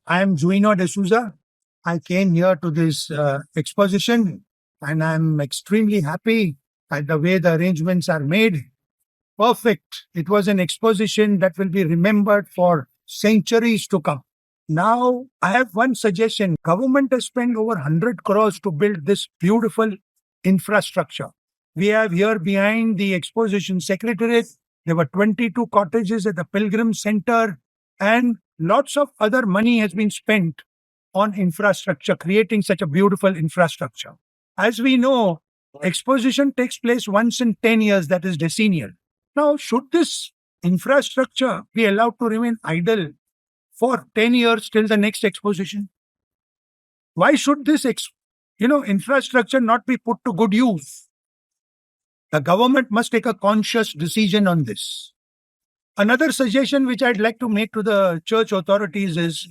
I am Juino de Souza. I came here to this exposition and I'm extremely happy at the way the arrangements are made. Perfect. It was an exposition that will be remembered for centuries to come. Now, I have one suggestion. Government has spent over 100 crores to build this beautiful infrastructure. We have here behind the exposition secretariat, there were 22 cottages at the Pilgrim Center, and lots of other money has been spent on infrastructure, creating such a beautiful infrastructure. As we know, exposition takes place once in 10 years, that is decennial. Now, should this infrastructure be allowed to remain idle for 10 years till the next exposition? Why should this infrastructure not be put to good use? The government must take a conscious decision on this. Another suggestion which I'd like to make to the church authorities is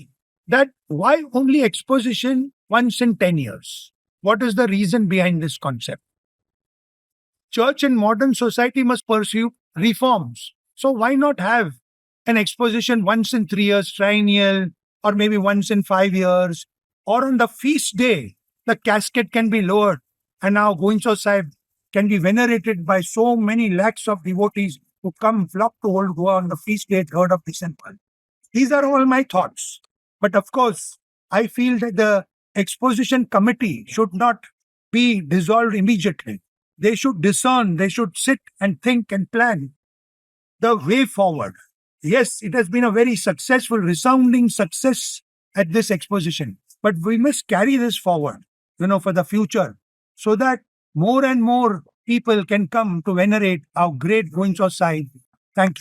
that why only exposition once in 10 years? What is the reason behind this concept? Church in modern society must pursue reforms. So why not have an exposition once in 3 years, triennial, or maybe once in 5 years, or on the feast day, the casket can be lowered and now Goan Sahib can be venerated by so many lakhs of devotees who come flock to old Goa on the feast day, 3rd of December. These are all my thoughts. But of course, I feel that the exposition committee should not be dissolved immediately. They should discern, they should sit and think and plan the way forward. Yes, it has been a very successful, resounding success at this exposition. But we must carry this forward, for the future, so that more and more people can come to venerate our great Goan Sahib